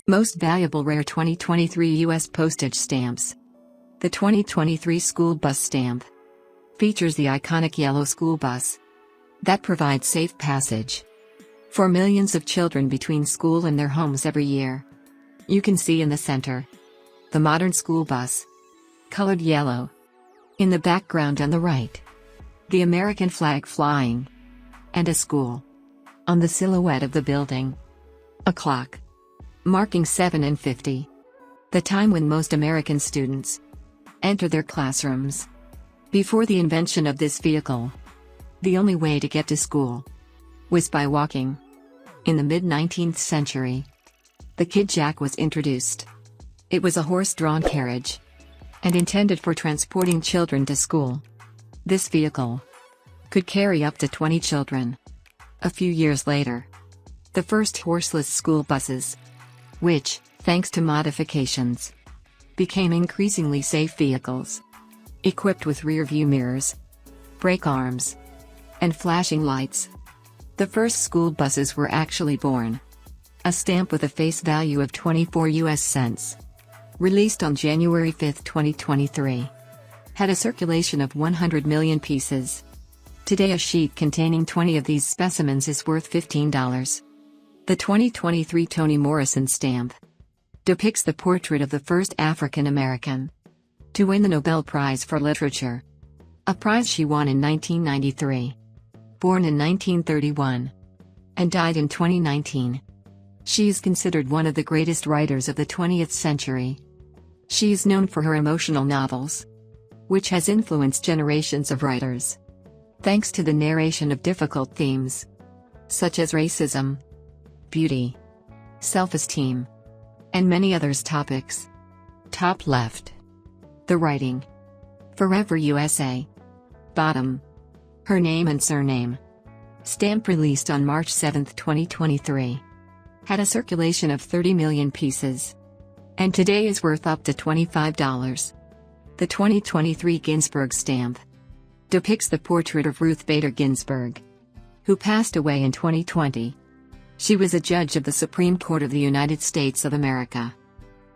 Most valuable rare 2023 U.S. postage stamps. The 2023 school bus stamp features the iconic yellow school bus that provides safe passage for millions of children between school and their homes every year. You can see in the center the modern school bus, colored yellow. In the background on the right, the American flag flying, and a school. On the silhouette of the building, a clock marking 7:50, the time when most American students enter their classrooms. Before the invention of this vehicle, the only way to get to school was by walking. In the mid-19th century, the kid jack was introduced. It was a horse-drawn carriage and intended for transporting children to school. This vehicle could carry up to 20 children. A few years later, the first horseless school buses, which, thanks to modifications, became increasingly safe vehicles, equipped with rear-view mirrors, brake arms, and flashing lights. The first school buses were actually born. A stamp with a face value of 24 US cents, released on January 5, 2023, had a circulation of 100 million pieces. Today a sheet containing 20 of these specimens is worth $15. The 2023 Toni Morrison stamp depicts the portrait of the first African American to win the Nobel Prize for Literature, a prize she won in 1993. Born in 1931 and died in 2019, she is considered one of the greatest writers of the 20th century. She is known for her emotional novels, which has influenced generations of writers, thanks to the narration of difficult themes, such as racism, beauty, self-esteem, and many others topics. Top left. The writing. Forever USA. Bottom. Her name and surname. Stamp released on March 7, 2023. Had a circulation of 30 million pieces. And today is worth up to $25. The 2023 Ginsburg stamp depicts the portrait of Ruth Bader Ginsburg, who passed away in 2020. She was a judge of the Supreme Court of the United States of America,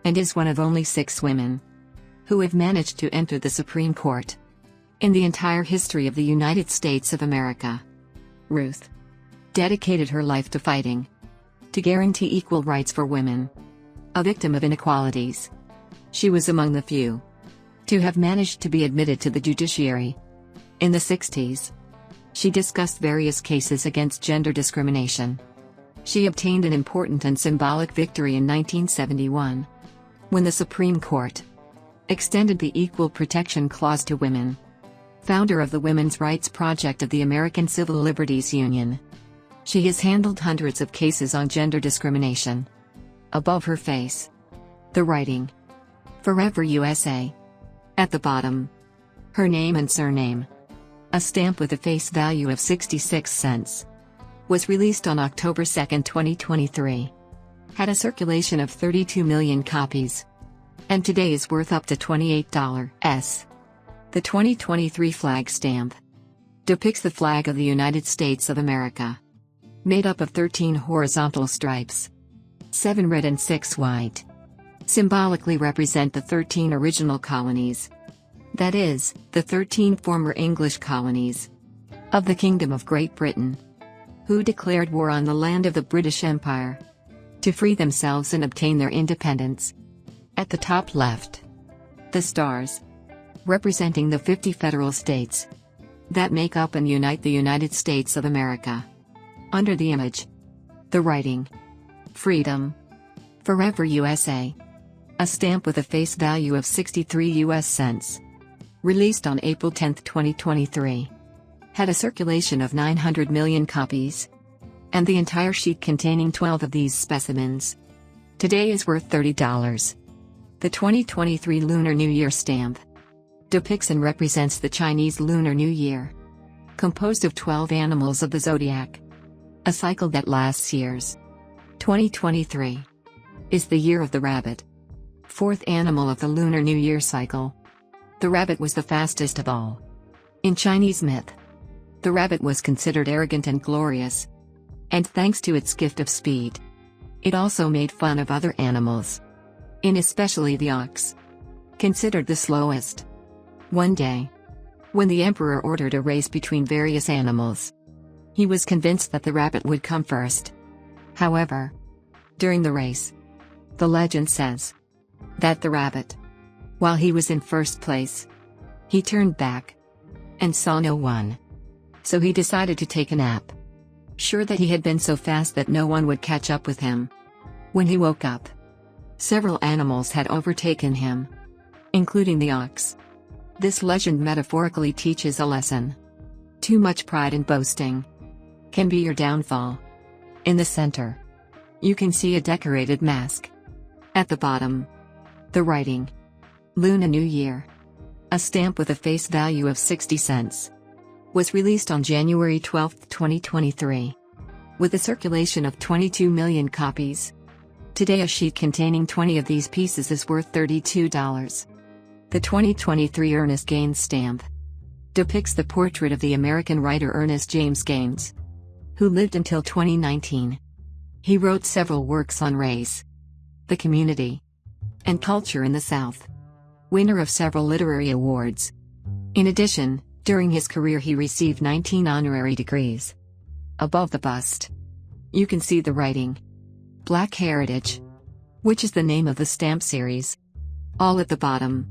and is one of only 6 women who have managed to enter the Supreme Court in the entire history of the United States of America. Ruth dedicated her life to fighting to guarantee equal rights for women. A victim of inequalities, she was among the few to have managed to be admitted to the judiciary. In the 60s, she discussed various cases against gender discrimination. She obtained an important and symbolic victory in 1971, when the Supreme Court extended the Equal Protection Clause to women. Founder of the Women's Rights Project of the American Civil Liberties Union, she has handled hundreds of cases on gender discrimination. Above her face, the writing. Forever USA. At the bottom, her name and surname. A stamp with a face value of 66 cents. Was released on October 2, 2023. Had a circulation of 32 million copies. And today is worth up to $28. The 2023 flag stamp depicts the flag of the United States of America, made up of 13 horizontal stripes, 7 red and 6 white. Symbolically represent the 13 original colonies. That is, the 13 former English colonies of the Kingdom of Great Britain, who declared war on the land of the British Empire to free themselves and obtain their independence. At the top left, the stars, representing the 50 federal states that make up and unite the United States of America. Under the image, the writing. Freedom. Forever USA. A stamp with a face value of 63 US cents. Released on April 10, 2023. Had a circulation of 900 million copies. And the entire sheet containing 12 of these specimens today is worth $30. The 2023 Lunar New Year stamp depicts and represents the Chinese Lunar New Year, composed of 12 animals of the zodiac, a cycle that lasts years. 2023 is the year of the rabbit, fourth animal of the Lunar New Year cycle. The rabbit was the fastest of all. In Chinese myth, the rabbit was considered arrogant and glorious, and thanks to its gift of speed, It also made fun of other animals, and especially the ox, considered the slowest. One day, when the emperor ordered a race between various animals, he was convinced that the rabbit would come first. However, during the race, the legend says that the rabbit, while he was in first place, he turned back and saw no one. So he decided to take a nap, sure that he had been so fast that no one would catch up with him. When he woke up, several animals had overtaken him, including the ox. This legend metaphorically teaches a lesson. Too much pride and boasting can be your downfall. In the center, you can see a decorated mask. At the bottom, the writing, Lunar New Year. A stamp with a face value of 60 cents. Was released on January 12, 2023. With a circulation of 22 million copies. Today a sheet containing 20 of these pieces is worth $32. The 2023 Ernest Gaines stamp depicts the portrait of the American writer Ernest James Gaines, who lived until 2019. He wrote several works on race, the community, and culture in the South. Winner of several literary awards. In addition, during his career he received 19 honorary degrees. Above the bust, you can see the writing, Black Heritage, which is the name of the stamp series. All at the bottom,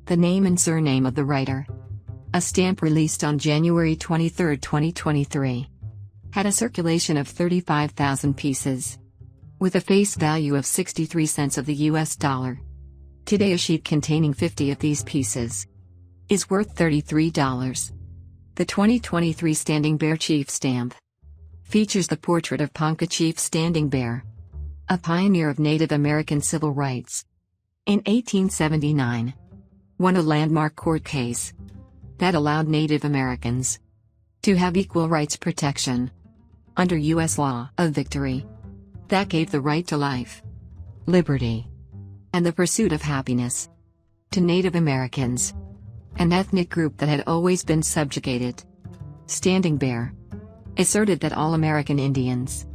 the name and surname of the writer. A stamp released on January 23, 2023. Had a circulation of 35,000 pieces, with a face value of 63 cents of the US dollar. Today a sheet containing 50 of these pieces is worth $33. The 2023 Standing Bear Chief stamp features the portrait of Ponca Chief Standing Bear, a pioneer of Native American civil rights. In 1879, won a landmark court case that allowed Native Americans to have equal rights protection under U.S. law, a victory that gave the right to life, liberty, and the pursuit of happiness to Native Americans, an ethnic group that had always been subjugated. Standing Bear asserted that all American Indians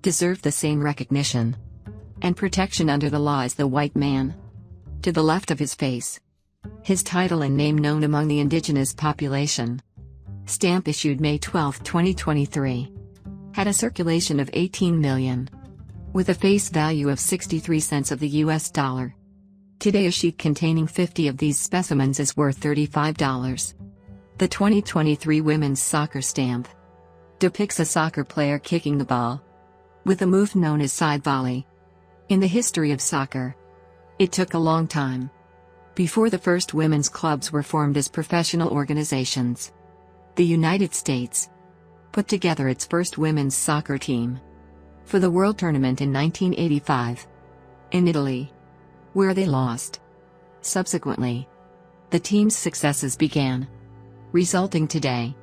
deserved the same recognition and protection under the law as the white man. To the left of his face, his title and name known among the indigenous population. Stamp issued May 12, 2023. Had a circulation of 18 million. With a face value of 63 cents of the US dollar. Today a sheet containing 50 of these specimens is worth $35. The 2023 Women's Soccer stamp depicts a soccer player kicking the ball with a move known as side volley. In the history of soccer, it took a long time before the first women's clubs were formed as professional organizations. The United States put together its first women's soccer team for the World Tournament in 1985 in Italy, where they lost. Subsequently, the team's successes began, resulting today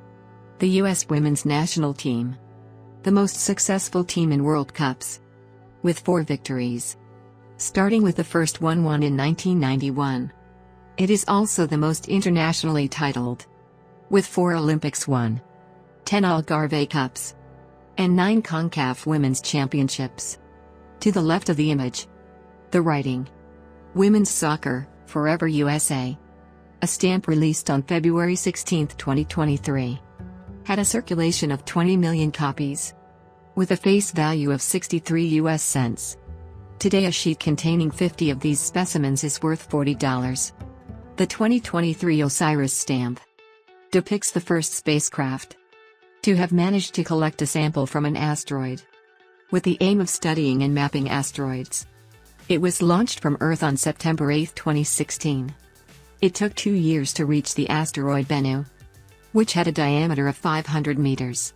the U.S. women's national team, the most successful team in World Cups, with 4 victories, starting with the first one won in 1991. It is also the most internationally titled, with 4 Olympics won, 10 Algarve Cups, and 9 CONCACAF Women's Championships. To the left of the image, the writing, Women's Soccer, Forever USA. A stamp released on February 16, 2023. Had a circulation of 20 million copies, with a face value of 63 US cents. Today a sheet containing 50 of these specimens is worth $40. The 2023 Osiris stamp depicts the first spacecraft to have managed to collect a sample from an asteroid, with the aim of studying and mapping asteroids. It was launched from Earth on September 8, 2016. It took 2 years to reach the asteroid Bennu, which had a diameter of 500 meters,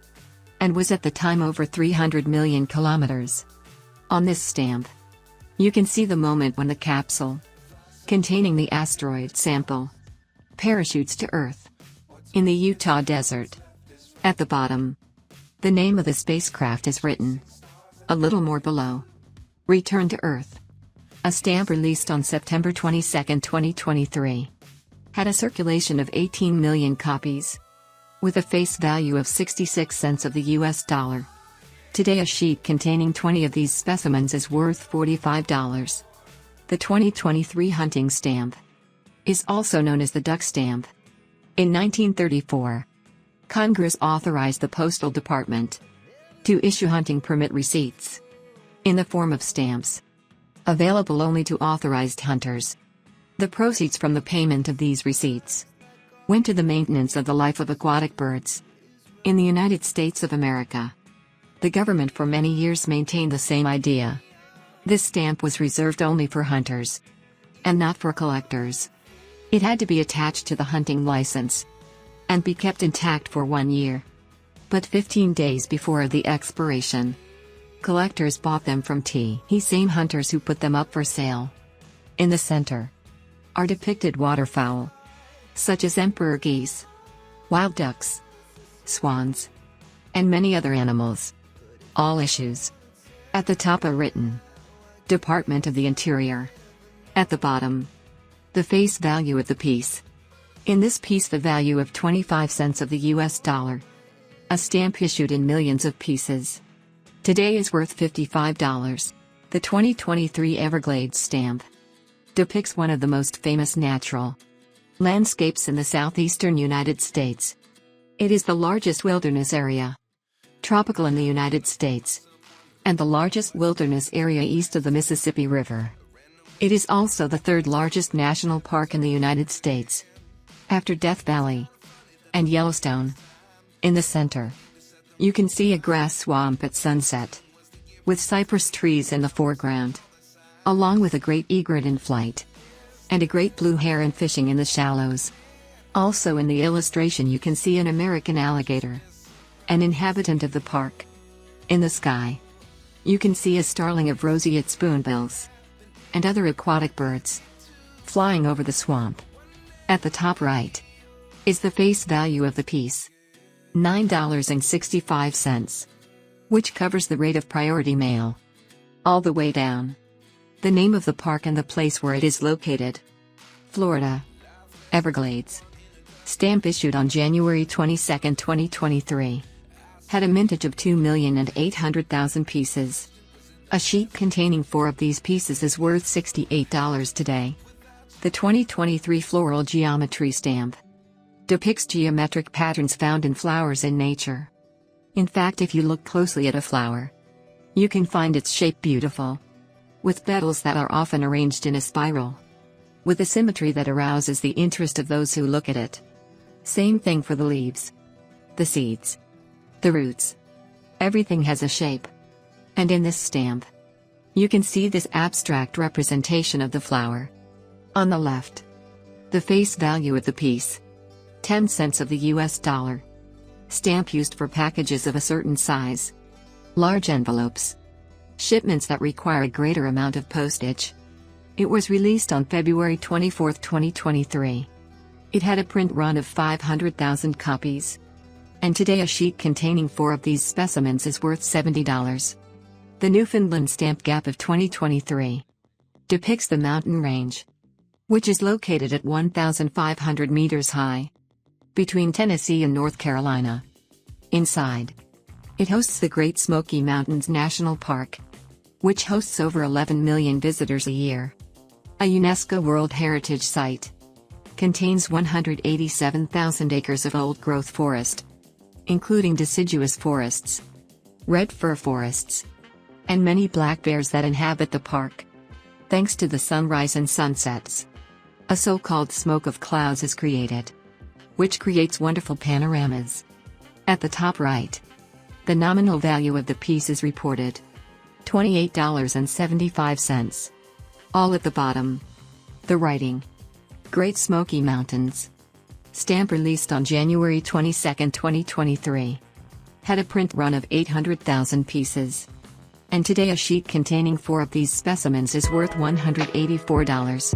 and was at the time over 300 million kilometers. On this stamp, you can see the moment when the capsule, containing the asteroid sample, parachutes to Earth, in the Utah desert. At the bottom, the name of the spacecraft is written. A little more below, Return to Earth. A stamp released on September 22, 2023. Had a circulation of 18 million copies, with a face value of 66 cents of the US dollar. Today a sheet containing 20 of these specimens is worth $45. The 2023 hunting stamp is also known as the duck stamp. In 1934, Congress authorized the Postal Department to issue hunting permit receipts in the form of stamps, available only to authorized hunters. The proceeds from the payment of these receipts went to the maintenance of the life of aquatic birds in the United States of America. The government for many years maintained the same idea. This stamp was reserved only for hunters and not for collectors. It had to be attached to the hunting license and be kept intact for 1 year. But 15 days before the expiration, collectors bought them from these same hunters who put them up for sale. In the center are depicted waterfowl, such as emperor geese, wild ducks, swans, and many other animals. All issues. At the top are written Department of the Interior. At the bottom, the face value of the piece. In this piece the value of 25 cents of the US dollar. A stamp issued in millions of pieces. Today is worth $55. The 2023 Everglades stamp depicts one of the most famous natural landscapes in the southeastern United States. It is the largest wilderness area, tropical in the United States, and the largest wilderness area east of the Mississippi River. It is also the third largest national park in the United States, after Death Valley and Yellowstone. In the center, you can see a grass swamp at sunset, with cypress trees in the foreground, along with a great egret in flight, and a great blue heron fishing in the shallows. Also in the illustration you can see an American alligator, an inhabitant of the park. In the sky, you can see a starling of roseate spoonbills, and other aquatic birds, flying over the swamp. At the top right, is the face value of the piece. $9.65, which covers the rate of priority mail. All the way down, the name of the park and the place where it is located. Florida, Everglades. Stamp issued on January 22, 2023. Had a mintage of 2,800,000 pieces. A sheet containing 4 of these pieces is worth $68 today. The 2023 Floral Geometry stamp depicts geometric patterns found in flowers in nature. In fact, if you look closely at a flower, you can find its shape beautiful, with petals that are often arranged in a spiral, with a symmetry that arouses the interest of those who look at it. Same thing for the leaves, the seeds, the roots. Everything has a shape. And in this stamp, you can see this abstract representation of the flower. On the left, the face value of the piece. 10 cents of the US dollar. Stamp used for packages of a certain size. Large envelopes. Shipments that require a greater amount of postage. It was released on February 24, 2023. It had a print run of 500,000 copies. And today a sheet containing 4 of these specimens is worth $70. The Newfoundland stamp gap of 2023 depicts the mountain range, which is located at 1,500 meters high, between Tennessee and North Carolina. Inside, it hosts the Great Smoky Mountains National Park, which hosts over 11 million visitors a year. A UNESCO World Heritage Site. Contains 187,000 acres of old-growth forest, including deciduous forests, red fir forests, and many black bears that inhabit the park. Thanks to the sunrise and sunsets, a so-called smoke of clouds is created, which creates wonderful panoramas. At the top right, the nominal value of the piece is reported, $28.75. All at the bottom, the writing, Great Smoky Mountains. Stamp released on January 22, 2023. Had a print run of 800,000 pieces. And today a sheet containing 4 of these specimens is worth $184.